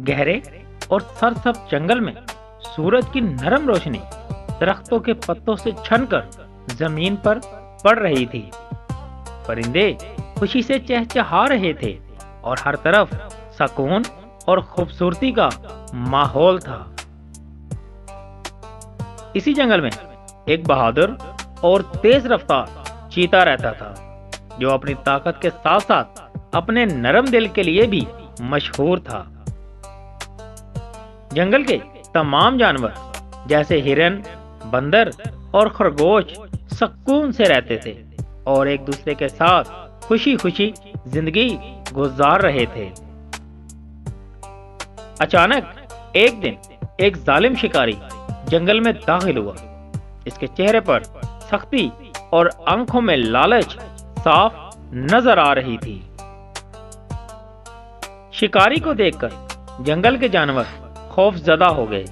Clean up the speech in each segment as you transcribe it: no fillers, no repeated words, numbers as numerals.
گہرے اور سرسبز جنگل میں سورج کی نرم روشنی درختوں کے پتوں سے چھن کر زمین پر پڑ رہی تھی۔ پرندے خوشی سے چہچہا رہے تھے اور ہر طرف سکون اور خوبصورتی کا ماحول تھا۔ اسی جنگل میں ایک بہادر اور تیز رفتار چیتا رہتا تھا، جو اپنی طاقت کے ساتھ ساتھ اپنے نرم دل کے لیے بھی مشہور تھا۔ جنگل کے تمام جانور جیسے ہرن، بندر اور خرگوش سکون سے رہتے تھے اور ایک دوسرے کے ساتھ خوشی خوشی زندگی گزار رہے تھے۔ اچانک ایک دن ایک ظالم شکاری جنگل میں داخل ہوا۔ اس کے چہرے پر سختی اور آنکھوں میں لالچ صاف نظر آ رہی تھی۔ شکاری کو دیکھ کر جنگل کے جانور خوف زدہ ہو گئے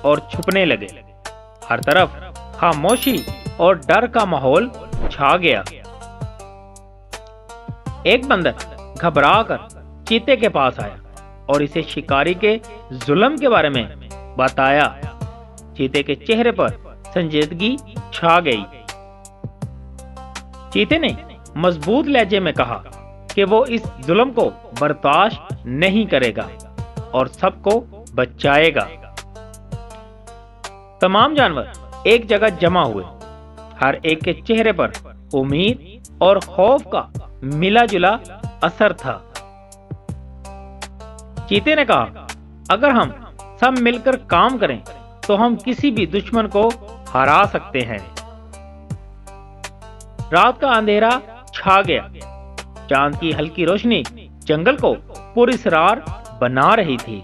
اور چھپنے لگے۔ ہر طرف خاموشی اور ڈر کا ماحول چھا گیا۔ ایک بندر گھبرا کر چیتے کے پاس آیا اور اسے شکاری کے ظلم کے بارے میں بتایا۔ چیتے کے چہرے پر سنجیدگی چھا گئی۔ چیتے نے مضبوط لہجے میں کہا کہ وہ اس ظلم کو برداشت نہیں کرے گا اور سب کو بچائے گا۔ تمام جانور ایک جگہ جمع ہوئے۔ ہر ایک کے چہرے پر امید اور خوف کا ملا جلا اثر تھا۔ چیتے نے کہا، اگر ہم سب مل کر کام کریں تو ہم کسی بھی دشمن کو ہرا سکتے ہیں۔ رات کا اندھیرا چھا گیا۔ چاند کی ہلکی روشنی جنگل کو پراسرار بنا رہی تھی۔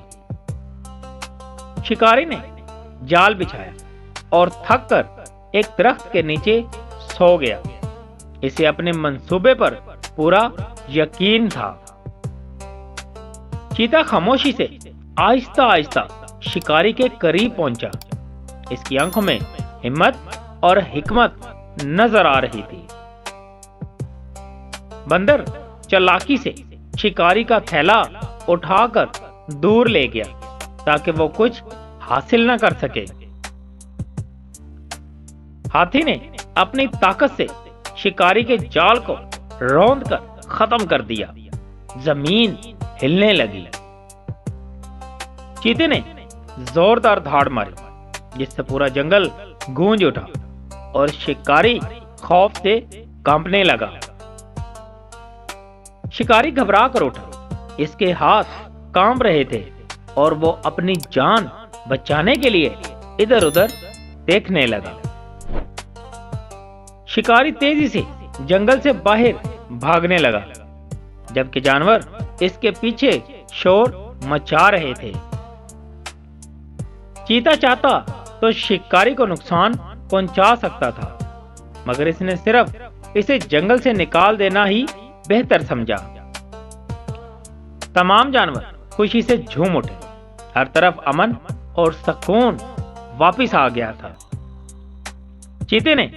شکاری نے جال بچھایا اور تھک کر ایک درخت کے نیچے سو گیا۔ اسے اپنے منصوبے پر پورا یقین تھا۔ چیتا خاموشی سے آہستہ آہستہ شکاری کے قریب پہنچا۔ اس کی آنکھوں میں ہمت اور حکمت نظر آ رہی تھی۔ بندر چالاکی سے شکاری کا تھیلا اٹھا کر دور لے گیا تاکہ وہ کچھ حاصل نہ کر سکے۔ ہاتھی نے اپنی طاقت سے شکاری کے جال کو روند کر ختم کر دیا۔ زمین ہلنے لگی۔ چیتے نے زوردار دھاڑ ماری جس سے پورا جنگل گونج اٹھا اور شکاری خوف سے کانپنے لگا۔ شکاری گھبرا کر اٹھا۔ اس کے ہاتھ کانپ رہے تھے اور وہ اپنی جان بچانے کے لیے ادھر ادھر دیکھنے لگا۔ شکاری تیزی سے جنگل سے باہر بھاگنے لگا جبکہ جانور اس کے پیچھے شور مچا رہے تھے۔ چیتا چاہتا تو شکاری کو نقصان پہنچا سکتا تھا، مگر اس نے صرف اسے جنگل سے نکال دینا ہی بہتر سمجھا۔ تمام جانور خوشی سے جھوم اٹھے۔ ہر طرف امن اور سکون واپس آ گیا تھا۔ چیتے نے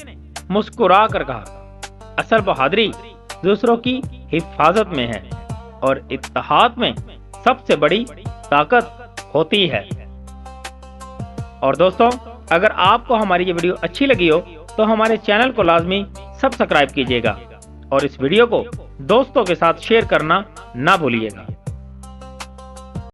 مسکرا کر کہا، اصل بہادری دوسروں کی حفاظت میں ہے اور اتحاد میں سب سے بڑی طاقت ہوتی ہے۔ اور دوستوں، اگر آپ کو ہماری یہ ویڈیو اچھی لگی ہو تو ہمارے چینل کو لازمی سبسکرائب کیجیے گا اور اس ویڈیو کو دوستوں کے ساتھ شیئر کرنا نہ بھولیے گا۔